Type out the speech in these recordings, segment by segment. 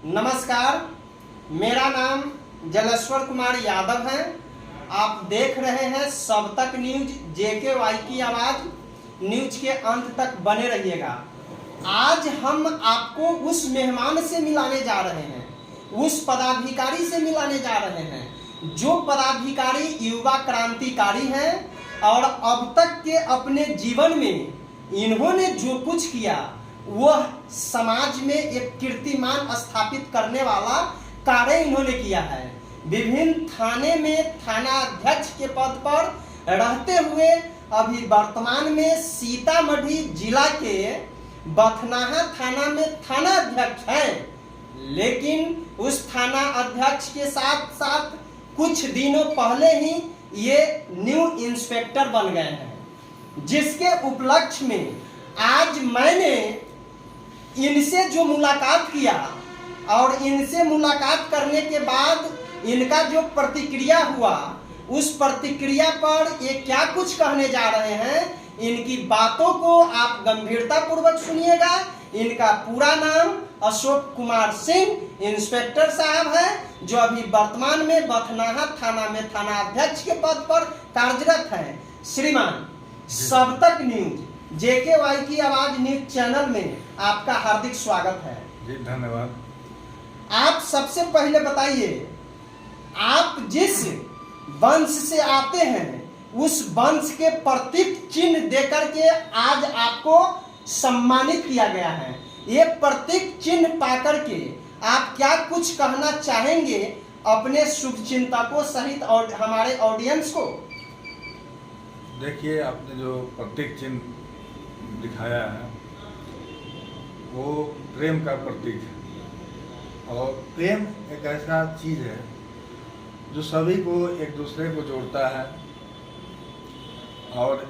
नमस्कार, मेरा नाम जलेश्वर कुमार यादव है। आप देख रहे हैं सब तक न्यूज, JKY की आवाज़। न्यूज के अंत तक बने रहिएगा। आज हम आपको उस मेहमान से मिलाने जा रहे हैं, उस पदाधिकारी से मिलाने जा रहे हैं जो पदाधिकारी युवा क्रांतिकारी हैं और अब तक के अपने जीवन में इन्होंने जो कुछ किया वह समाज में एक कीर्तिमान स्थापित करने वाला कार्य इन्होंने किया है। विभिन्न थाने में थाना अध्यक्ष के पद पर रहते हुए अभी वर्तमान में सीतामढ़ी जिला के बथनाहा थाना में थाना अध्यक्ष हैं। लेकिन उस थाना अध्यक्ष के साथ साथ कुछ दिनों पहले ही ये न्यू इंस्पेक्टर बन गए हैं, जिसके उपलक्ष्य में आज मैंने इनसे जो मुलाकात किया और इनसे मुलाकात करने के बाद इनका जो प्रतिक्रिया हुआ, उस प्रतिक्रिया पर ये क्या कुछ कहने जा रहे हैं, इनकी बातों को आप गंभीरता पूर्वक सुनिएगा। इनका पूरा नाम अशोक कुमार सिंह इंस्पेक्टर साहब है, जो अभी वर्तमान में बथनाहा थाना में थाना अध्यक्ष के पद पर कार्यरत है। श्रीमान, सब तक न्यूज JKY की आवाज न्यूज चैनल में आपका हार्दिक स्वागत है। जी धन्यवाद। आप सबसे पहले बताइए, आप जिस वंश से आते हैं उस वंश के प्रतीक चिन्ह देकर के आज आपको सम्मानित किया गया है। ये प्रतीक चिन्ह पाकर के आप क्या कुछ कहना चाहेंगे अपने शुभचिंतकों सहित और हमारे ऑडियंस को? देखिए, आपने जो प्रतीक चिन्ह दिखाया है वो प्रेम का प्रतीक है। और प्रेम एक ऐसा चीज़ है जो सभी को एक दूसरे को जोड़ता है, और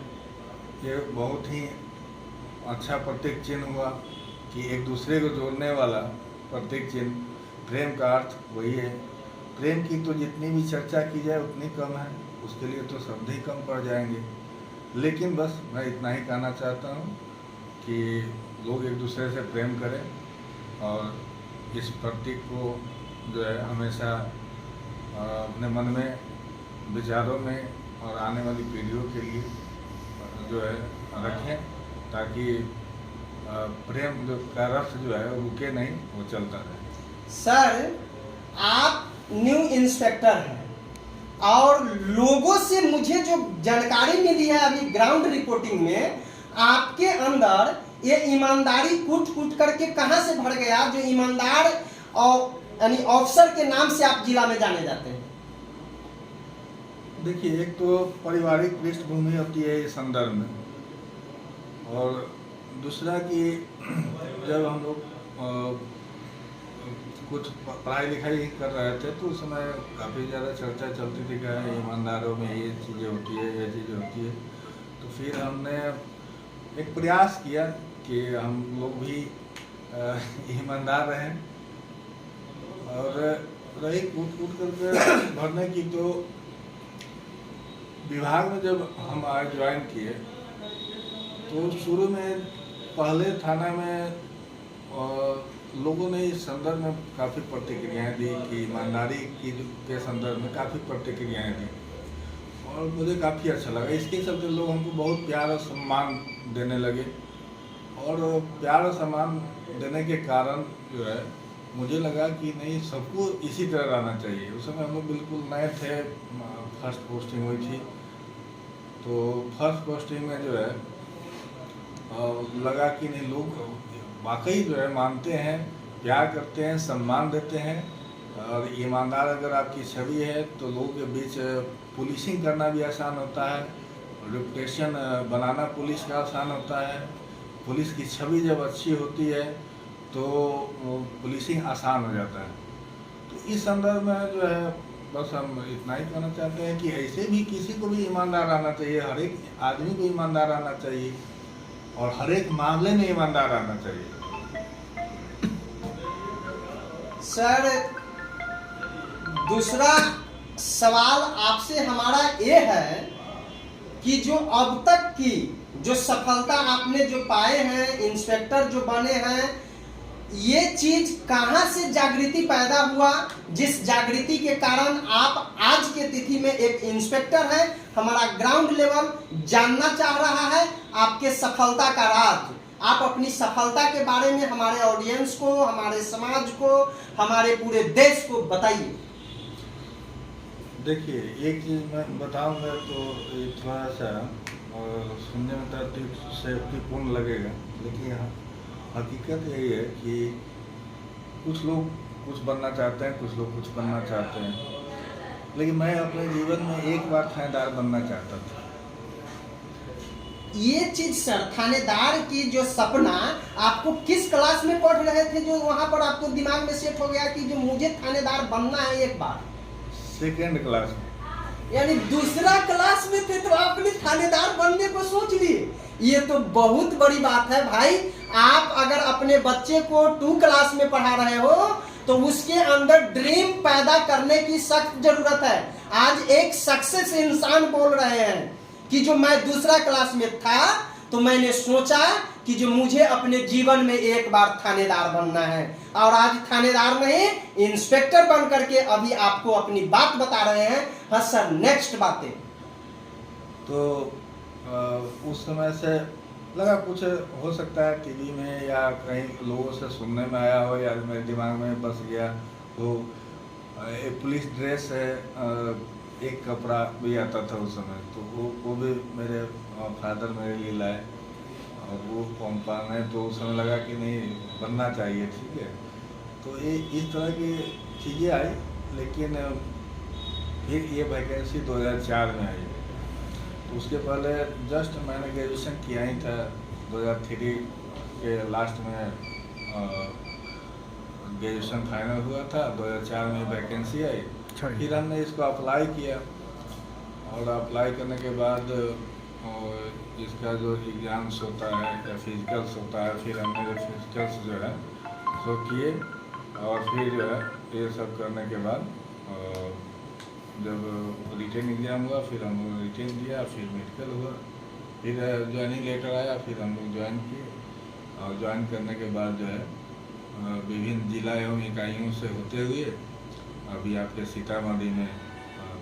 ये बहुत ही अच्छा प्रतीक चिन्ह हुआ कि एक दूसरे को जोड़ने वाला प्रतीक चिन्ह। प्रेम का अर्थ वही है। प्रेम की तो जितनी भी चर्चा की जाए उतनी कम है, उसके लिए तो शब्द ही कम पड़ जाएंगे। लेकिन बस मैं इतना ही कहना चाहता हूँ कि लोग एक दूसरे से प्रेम करें और इस प्रतीक को जो है हमेशा अपने मन में, विचारों में और आने वाली पीढ़ियों के लिए जो है रखें, ताकि प्रेम जो का रस जो है रुके नहीं, वो चलता रहे। सर, आप न्यू इंस्पेक्टर हैं और लोगों से मुझे जो जानकारी मिली है अभी ग्राउंड रिपोर्टिंग में, आपके अंदर ये ईमानदारी कूट कूट करके कहां से भर गया, जो ईमानदार और यानी ऑफिसर के नाम से आप जिला में जाने जाते हैं? देखिए, एक तो पारिवारिक पृष्ठभूमि होती है इस संदर्भ में, और दूसरा कि जब हम लोग कुछ पढ़ाई लिखाई कर रहे थे तो उस समय काफ़ी ज़्यादा चर्चा चलती थी कि ईमानदारों में ये चीज़ें होती है, ये चीज़ें होती है। तो फिर हमने एक प्रयास किया कि हम लोग भी ईमानदार रहें, और रही कूट कूट करके भरने की। तो विभाग में जब हम आज ज्वाइन किए तो शुरू में पहले थाना में लोगों ने इस संदर्भ में काफ़ी प्रतिक्रियाएं दी कि ईमानदारी की के संदर्भ में काफ़ी प्रतिक्रियाएं दी, और मुझे काफ़ी अच्छा लगा। इसके चलते लोग हमको बहुत प्यार और सम्मान देने लगे, और प्यार और सम्मान देने के कारण जो है मुझे लगा कि नहीं, सबको इसी तरह रहना चाहिए। उस समय हम लोग बिल्कुल नए थे, फर्स्ट पोस्टिंग हुई थी। तो फर्स्ट पोस्टिंग में जो है लगा कि नहीं, लोग वाकई जो है मानते हैं, प्यार करते हैं, सम्मान देते हैं, और ईमानदार अगर आपकी छवि है तो लोगों के बीच पुलिसिंग करना भी आसान होता है, रेपुटेशन बनाना पुलिस का आसान होता है। पुलिस की छवि जब अच्छी होती है तो पुलिसिंग आसान हो जाता है। तो इस संदर्भ में जो है बस हम इतना ही कहना चाहते हैं कि ऐसे भी किसी को भी ईमानदार रहना चाहिए, हर एक आदमी को ईमानदार रहना चाहिए, और हर एक मामले में ईमानदार रहना चाहिए। सर, दूसरा सवाल आपसे हमारा ये है कि जो अब तक की जो सफलता आपने जो पाए हैं, इंस्पेक्टर जो बने हैं, ये चीज कहां से जागृति पैदा हुआ, जिस जागृति के कारण आप आज के तिथि में एक इंस्पेक्टर हैं। हमारा ग्राउंड लेवल जानना चाह रहा है आपके सफलता का राज। आप अपनी सफलता के बारे में हमारे ऑडियंस को, हमारे समाज को, हमारे पूरे देश को बताइए। देखिए, एक चीज़ मैं बताऊंगा तो ये थोड़ा सा सुनने में सेफ्टीपूर्ण लगेगा, लेकिन यहाँ हकीकत यही है कि कुछ लोग कुछ बनना चाहते हैं, कुछ लोग कुछ बनना चाहते हैं, लेकिन मैं अपने जीवन में एक बार थानेदार बनना चाहता था। ये चीज सर, थानेदार की जो सपना आपको किस क्लास में पढ़ रहे थे जो वहां पर आपको दिमाग में सेट हो गया कि जो मुझे थानेदार बनना है एक बार? सेकेंड क्लास में, यानी दूसरा क्लास में थे तो आपने थानेदार बनने को सोच लिए। ये तो बहुत बड़ी बात है भाई। आप अगर अपने बच्चे को 2 क्लास में पढ़ा रहे हो तो उसके अंदर ड्रीम पैदा करने की सख्त जरूरत है। आज एक सक्सेस इंसान बोल रहे हैं कि जो मैं दूसरा क्लास में था तो मैंने सोचा कि जो मुझे अपने जीवन में एक बार थानेदार बनना है, और आज थानेदार नहीं इंस्पेक्टर बन करके अभी आपको अपनी बात बता रहे हैं। हाँ सर, नेक्स्ट बातें। तो उस समय से लगा कुछ हो सकता है टीवी में या कहीं लोगों से सुनने में आया हो या मेरे दिमाग में बस गया। तो एक पुलिस ड्रेस है, एक कपड़ा भी आता था उस समय, तो वो भी मेरे फादर मेरे लिए लाए और वो पहन है। तो उस समय लगा कि नहीं, बनना चाहिए, ठीक है। तो ये इस तरह की चीज़ें आई, लेकिन फिर ये वैकेंसी 2004 में आई। तो उसके पहले जस्ट मैंने ग्रेजुएशन किया ही था। 2003 के लास्ट में ग्रेजुएशन फाइनल हुआ था। 2004 में वैकेंसी आई, फिर हमने इसको अप्लाई किया और अप्लाई करने के बाद इसका जो एग्ज़ाम्स होता है या फिजिकल्स होता है, फिर हमने जो फिजिकल्स जो है सो किए और फिर जो है ये सब करने के बाद जब रिटेन एग्ज़ाम हुआ, फिर हम लोग रिटेन दिया, फिर मेडिकल हुआ, फिर ज्वाइनिंग लेटर आया, फिर हम लोग ज्वाइन किए। और ज्वाइन करने के बाद जो है विभिन्न जिला एवं इकाइयों से होते हुए अभी आपके सीतामढ़ी में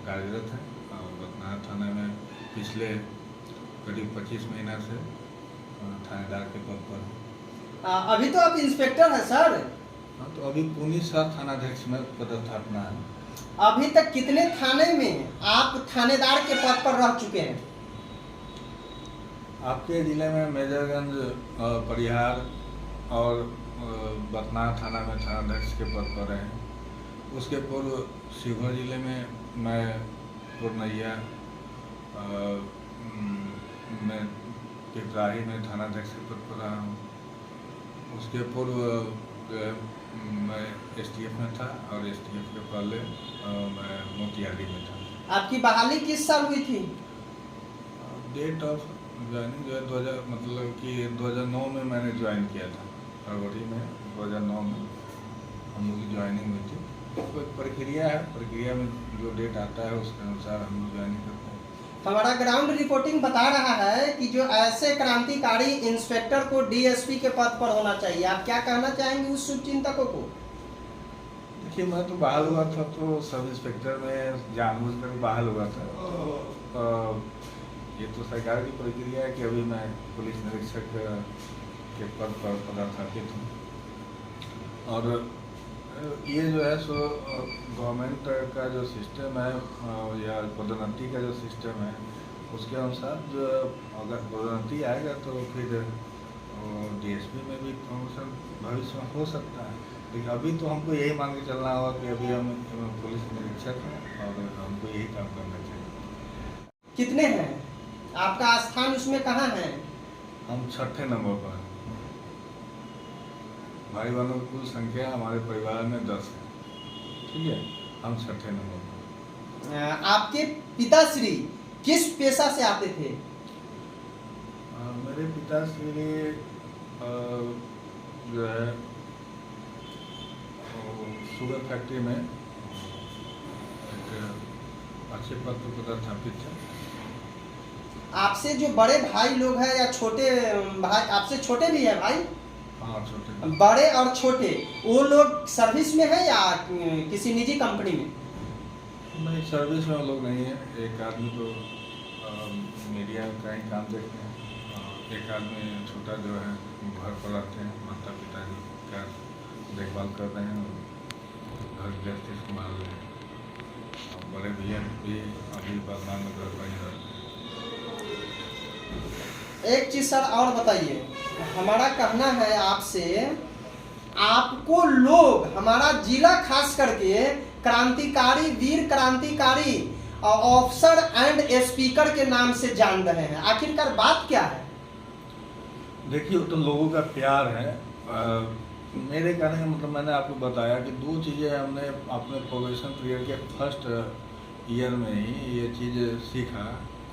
कार्यरत हैं और बदनाहा थाना में पिछले करीब 25 महीना से थानेदार के पद पर हैं। अभी तो आप इंस्पेक्टर हैं सर। हाँ, तो अभी पुलिस थानाध्यक्ष में पदस्थापना है। अभी तक कितने थाने में आप थानेदार के पद पर रह चुके हैं? आपके जिले में मेजरगंज, परिहार और बदनाहा थाना में थानाध्यक्ष के पद पर रहे। उसके पूर्व शिवहर जिले में मैं पूर्णैया में पिपराही में थानाध्यक्ष के पद पर रहा हूँ। उसके पूर्व मैं STF में था और STF के पहले मैं मोतिहारी में था। आपकी बहाली किस साल हुई थी? डेट ऑफ ज्वाइनिंग जो है 2000 मतलब कि 2009 में मैंने ज्वाइन किया था। फरवरी में 2009 में हम लोग की ज्वाइनिंग हुई थी। तो एक प्रक्रिया है, प्रक्रिया में जो डेट आता है उसके अनुसार हम लोग ज्वाइनिंग करते हैं। हमारा ग्राउंड रिपोर्टिंग बता रहा है कि जो ऐसे क्रांतिकारी इंस्पेक्टर को DSP के पद पर होना चाहिए। आप क्या कहना चाहेंगे उस शुभचिंतकों को? देखिए, मैं तो बहाल हुआ था तो सब इंस्पेक्टर में जानबूझकर बहाल हुआ था। तो ये तो सरकार की प्रक्रिया है कि अभी मैं पुलिस निरीक्षक के पद पर पदस्थापित हूँ। और ये जो है सो गवर्नमेंट का जो सिस्टम है या पदोन्नति का जो सिस्टम है उसके अनुसार जो अगर पदोन्नति आएगा तो फिर DSP में भी प्रमोशन भविष्य में हो सकता है। लेकिन अभी तो हमको यही मान के चलना होगा कि अभी हम पुलिस निरीक्षक हैं और हमको यही काम करना चाहिए। कितने हैं? आपका स्थान उसमें कहाँ है? हम 6ठे नंबर पर हैं। भाई बहनों की कुल संख्या हमारे परिवार में 10 है, ठीक है। हम 6ठे नंबर पर। आपके पिताश्री किस पेशा से आते थे? मेरे पिताश्री जो है शुगर फैक्ट्री में एक अच्छे पद पर पदस्थापित थे। आपसे जो बड़े भाई लोग हैं या छोटे भाई, आपसे छोटे भी है भाई? हाँ, छोटे बड़े और छोटे वो लोग सर्विस में है या किसी निजी कंपनी में? नहीं, सर्विस में लोग नहीं है। एक आदमी तो मीडिया का ही काम देखते हैं, एक आदमी छोटा जो है घर पर रहते हैं, माता पिता जी का देखभाल कर रहे हैं और घर गृहस्थी संभाल रहे हैं। और बड़े भैया भी अभी वर्तमान में घर पर ही रहते हैं। एक चीज सर और बताइए, हमारा कहना है आपसे, आपको लोग हमारा जिला खास करके क्रांतिकारी, वीर क्रांतिकारी ऑफिसर एंड स्पीकर के नाम से जान रहे हैं, आखिरकार बात क्या है? देखिए, वो तो लोगों का प्यार है। मेरे कहने का मतलब, मैंने आपको बताया कि दो चीज़ें हमने अपने प्रोबेशन पीरियड के फर्स्ट ईयर में ही ये चीज़ सीखा,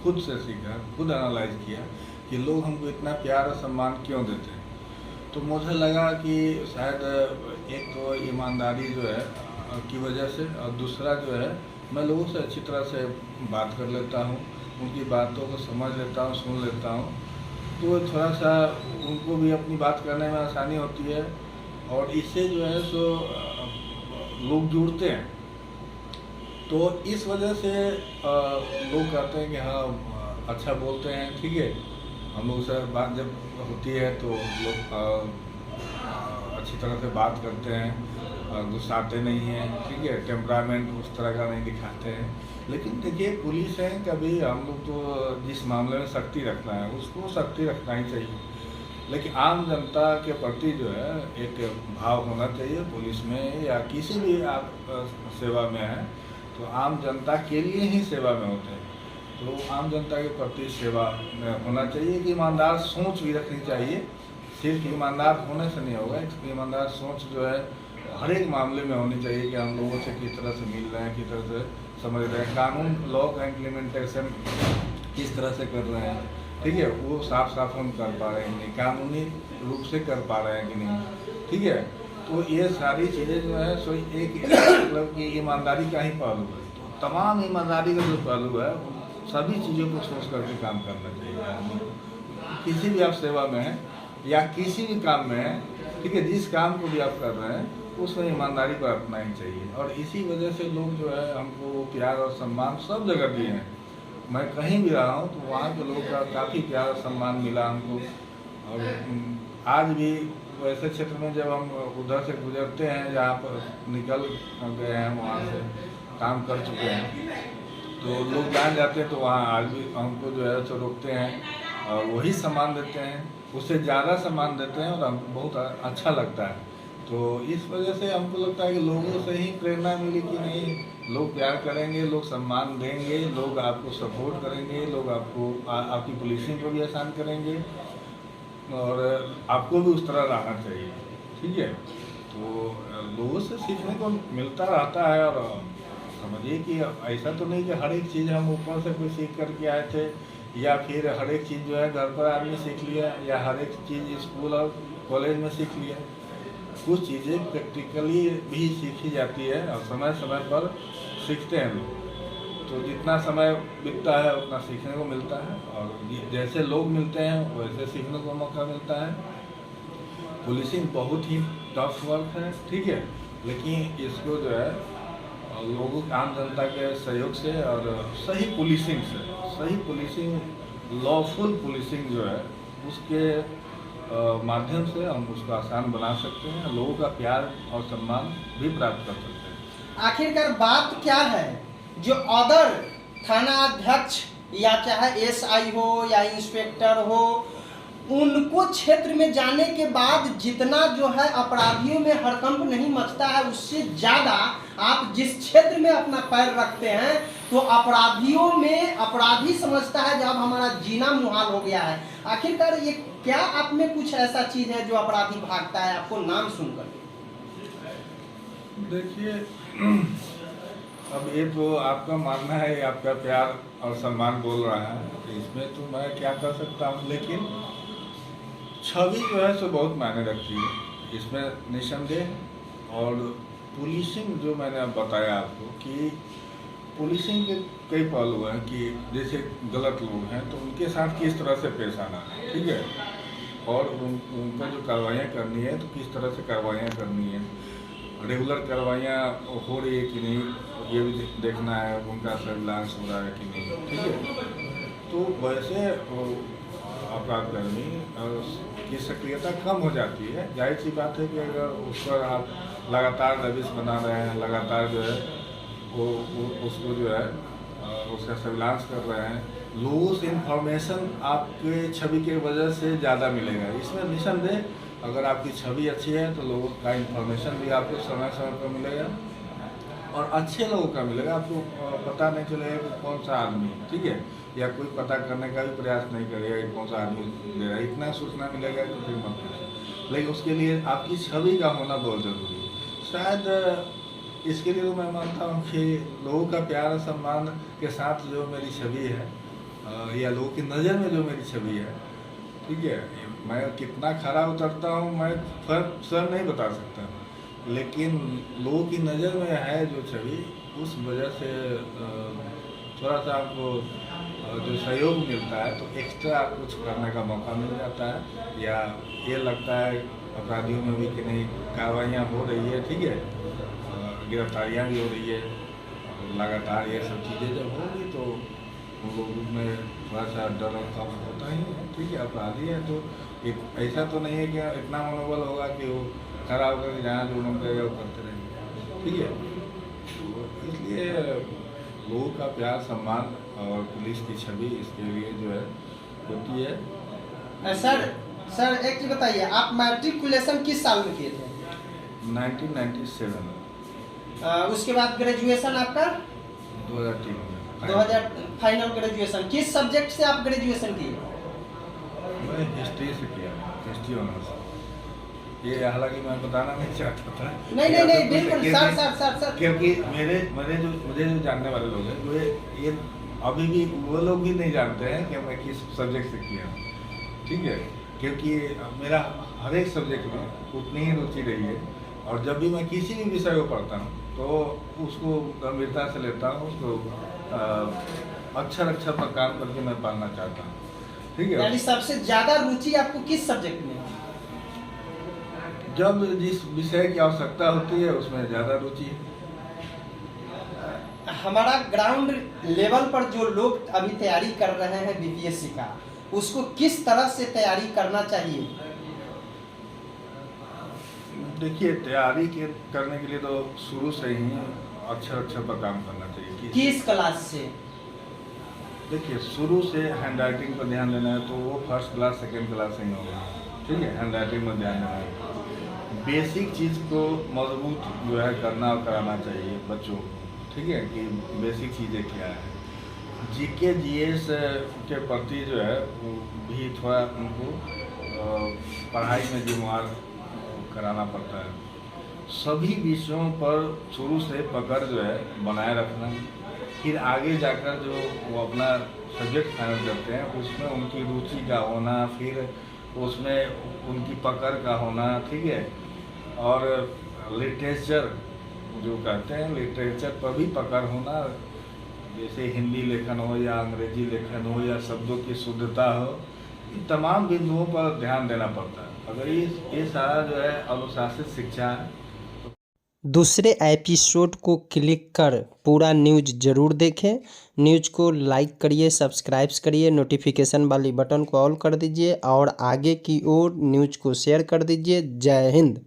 खुद से सीखा, खुद एनालाइज किया कि लोग हमको इतना प्यार और सम्मान क्यों देते हैं। तो मुझे लगा कि शायद एक तो ईमानदारी जो है की वजह से, और दूसरा जो है मैं लोगों से अच्छी तरह से बात कर लेता हूँ, उनकी बातों को समझ लेता हूँ, सुन लेता हूँ, तो थोड़ा सा उनको भी अपनी बात करने में आसानी होती है और इससे जो है सो लोग जुड़ते हैं। तो इस वजह से लोग कहते हैं कि हाँ अच्छा बोलते हैं, ठीक है। हम लोग से बात जब होती है तो लोग अच्छी तरह से बात करते हैं, गुस्साते नहीं हैं, ठीक है, टेम्परामेंट उस तरह का नहीं दिखाते हैं। लेकिन देखिए, पुलिस है, कभी हम लोग तो जिस मामले में सख्ती रखना है उसको सख्ती रखना ही चाहिए, लेकिन आम जनता के प्रति जो है एक भाव होना चाहिए पुलिस में या किसी भी आप सेवा में है तो आम जनता के लिए ही सेवा में होते हैं। तो आम जनता के प्रति सेवा में होना चाहिए कि ईमानदार सोच भी रखनी चाहिए। सिर्फ ईमानदार होने से नहीं होगा, ईमानदार सोच जो है हर एक मामले में होनी चाहिए कि हम लोगों से किस तरह से मिल रहे हैं, किस तरह से समझ रहे हैं, कानून लॉ का इम्प्लीमेंटेशन किस तरह से कर रहे हैं, ठीक है, वो साफ साफ हम कर पा रहे हैं नहीं, कानूनी रूप से कर पा रहे हैं कि नहीं, ठीक है। तो ये सारी चीज़ें जो है सो एक मतलब कि ईमानदारी का ही पहलू है। तो तमाम ईमानदारी का जो पहलू है सभी चीज़ों को सोच करके काम करना चाहिए आदमी को। किसी भी आप सेवा में हैं या किसी भी काम में हैं, ठीक है, जिस काम को भी आप कर रहे हैं उसमें ईमानदारी बरतना ही चाहिए। और इसी वजह से लोग जो है हमको प्यार और सम्मान सब जगह दिए हैं। मैं कहीं भी रहा हूँ तो वहाँ के लोगों का काफ़ी प्यार और सम्मान मिला हमको। और आज भी वैसे क्षेत्र में जब हम उधर से गुजरते हैं जहाँ पर निकल गए हैं, वहाँ से काम कर चुके हैं, तो लोग जान जाते हैं तो वहाँ आज भी हमको जो है सो रोकते हैं और वही सम्मान देते हैं, उससे ज़्यादा सम्मान देते हैं और हमको बहुत अच्छा लगता है। तो इस वजह से हमको लगता है कि लोगों से ही प्रेरणा मिली कि नहीं, लोग प्यार करेंगे, लोग सम्मान देंगे, लोग आपको सपोर्ट करेंगे, लोग आपको आपकी पुलिसिंग को भी आसान करेंगे और आपको भी उस तरह रहना चाहिए, ठीक है। तो लोगों से सीखने को मिलता रहता है। और समझिए कि ऐसा तो नहीं कि हर एक चीज़ हम ऊपर से कोई सीख करके आए थे या फिर हर एक चीज़ जो है घर पर आदमी सीख लिया या हर एक चीज़ स्कूल और कॉलेज में सीख लिया। कुछ चीज़ें प्रैक्टिकली भी सीखी जाती है और समय समय पर सीखते हैं लोग। तो जितना समय बीतता है उतना सीखने को मिलता है और जैसे लोग मिलते हैं वैसे सीखने को मौका मिलता है। पुलिसिंग बहुत ही टफ वर्क है, ठीक है, लेकिन इसको जो है लोगों आम जनता के सहयोग से और सही पुलिसिंग से, सही पुलिसिंग लॉफुल पुलिसिंग जो है उसके माध्यम से हम उसको आसान बना सकते हैं, लोगों का प्यार और सम्मान भी प्राप्त कर सकते हैं। आखिरकार बात क्या है, जो अदर थाना अध्यक्ष या चाहे एसआई हो या इंस्पेक्टर हो, उनको क्षेत्र में जाने के बाद जितना जो है अपराधियों में हड़कंप नहीं मचता है, उससे ज़्यादा आप जिस क्षेत्र में अपना पैर रखते हैं तो अपराधियों में अपराधी समझता है जब हमारा जीना मुहाल हो गया है। आखिरकार ये क्या आप में कुछ ऐसा चीज़ है जो अपराधी भागता है आपको नाम सुनकर? देखिए, अब ये तो आपका मानना है, आपका प्यार और सम्मान बोल रहा है, तो इसमें तो मैं क्या कर सकता हूँ, लेकिन छवि जो है सो बहुत मायने रखती है इसमें निसंदेह। और पुलिसिंग जो मैंने अब बताया आपको कि पुलिसिंग के कई पहलू हैं कि जैसे गलत लोग हैं तो उनके साथ किस तरह से पेश आना है, ठीक है, और उनका जो कार्रवाइयाँ करनी है तो किस तरह से कार्रवाइयाँ करनी है, रेगुलर कार्रवाइयाँ हो रही है कि नहीं, ये भी देखना है, उनका सर्विलांस हो रहा है कि नहीं, ठीक है। तो वैसे अपराधकर्मी की सक्रियता कम हो जाती है। जाहिर सी बात है कि अगर उस पर आप लगातार दबिश बना रहे हैं, लगातार जो है उसको जो है उसका सर्विलांस कर रहे हैं, लोगों से इंफॉर्मेशन आपके छवि के वजह से ज़्यादा मिलेगा। इसमें निसंदेह अगर आपकी छवि अच्छी है तो लोगों का इंफॉर्मेशन भी आपको समय समय पर मिलेगा और अच्छे लोगों का मिलेगा। आपको पता नहीं चलेगा कि कौन सा आदमी है, ठीक है, या कोई पता करने का भी प्रयास नहीं करेगा कि कौन सा आदमी दे रहा है। इतना सूचना मिलेगा तो फिर मत पूछिए, लेकिन उसके लिए आपकी छवि का होना बहुत ज़रूरी है। शायद इसके लिए तो मैं मानता हूँ कि लोगों का प्यार और सम्मान के साथ जो मेरी छवि है या लोगों की नज़र में जो मेरी छवि है, ठीक है, मैं कितना खरा उतरता हूँ मैं स्वयं नहीं बता सकता, लेकिन लोगों की नज़र में है जो छवि, उस वजह से थोड़ा सा आपको जो सहयोग मिलता है तो एक्स्ट्रा कुछ करने का मौका मिल जाता है, या ये लगता है अपराधियों में भी कि नहीं कार्रवाइयाँ हो रही है, ठीक है, गिरफ्तारियाँ भी हो रही है, लगातार ये सब चीज़ें जब होंगी तो उन लोगों में थोड़ा सा डर और खौफ होता ही है, ठीक है। अपराधी है तो एक ऐसा तो नहीं है कि इतना मनोबल होगा कि वो खड़ा होकर के जहाँ जो मन करेगा वो करते रहेंगे, ठीक है। तो इसलिए लोगों का प्यार सम्मान और पुलिस की छवि इसके लिए जो है होती है। सर एक चीज बताइए, आप मैट्रिकुलेशन किस साल में किए थे? 1997। उसके बाद ग्रेजुएशन आपका 2003 में 2000 फाइनल ग्रेजुएशन। किस सब्जेक्ट से आप ग्रेजुएशन किए? मैं हिस्ट्री से किया, हिस्ट्री ऑनर्स। ये हालांकि मैं बताना नहीं चाहता था। नहीं बिल्कुल सर क्योंकि मुझे जो जानने वाले लोग हैं वो ये अभी भी वो लोग भी नहीं जानते हैं कि मैं किस सब्जेक्ट से किया हूँ, ठीक है, क्योंकि मेरा हर एक सब्जेक्ट में उतनी ही रुचि रही है और जब भी मैं किसी भी विषय को पढ़ता हूँ तो उसको गंभीरता से लेता हूँ, उसको अक्षर पर काम करके मैं पढ़ना चाहता हूँ, ठीक है। यानी सबसे ज़्यादा रुचि आपको किस सब्जेक्ट में? जब जिस विषय की आवश्यकता होती है उसमें ज़्यादा रुचि है। हमारा ग्राउंड लेवल पर जो लोग अभी तैयारी कर रहे हैं बीपीएससी का, उसको किस तरह से तैयारी करना चाहिए? देखिए, तैयारी करने के लिए तो शुरू से ही अक्षर पर काम करना चाहिए। किस क्लास से? देखिए, शुरू से हैंड राइटिंग पर ध्यान देना है तो वो फर्स्ट क्लास सेकेंड क्लास से ही होगा, ठीक है। हैंड राइटिंग में ध्यान देना है, बेसिक चीज़ को मजबूत जो है करना और कराना चाहिए बच्चों को, ठीक है, कि बेसिक चीज़ें क्या है। जीके जीएस के प्रति जो है वो भी थोड़ा उनको पढ़ाई में जिम्मेवार कराना पड़ता है। सभी विषयों पर शुरू से पकड़ जो है बनाए रखना, फिर आगे जाकर जो वो अपना सब्जेक्ट फाइनल करते हैं उसमें उनकी रुचि का होना, फिर उसमें उनकी पकड़ का होना, ठीक है। और लिटरेचर जो कहते हैं, लिटरेचर पर भी पकड़ होना, जैसे हिंदी लेखन हो या अंग्रेजी लेखन हो या शब्दों की शुद्धता हो, इन तमाम बिंदुओं पर ध्यान देना पड़ता है। अगर ये सारा जो है अनुशासित शिक्षा है। दूसरे एपिसोड को क्लिक कर पूरा न्यूज़ ज़रूर देखें। न्यूज़ को लाइक करिए, सब्सक्राइब करिए, नोटिफिकेशन वाली बटन को ऑल कर दीजिए और आगे की ओर न्यूज़ को शेयर कर दीजिए। जय हिंद।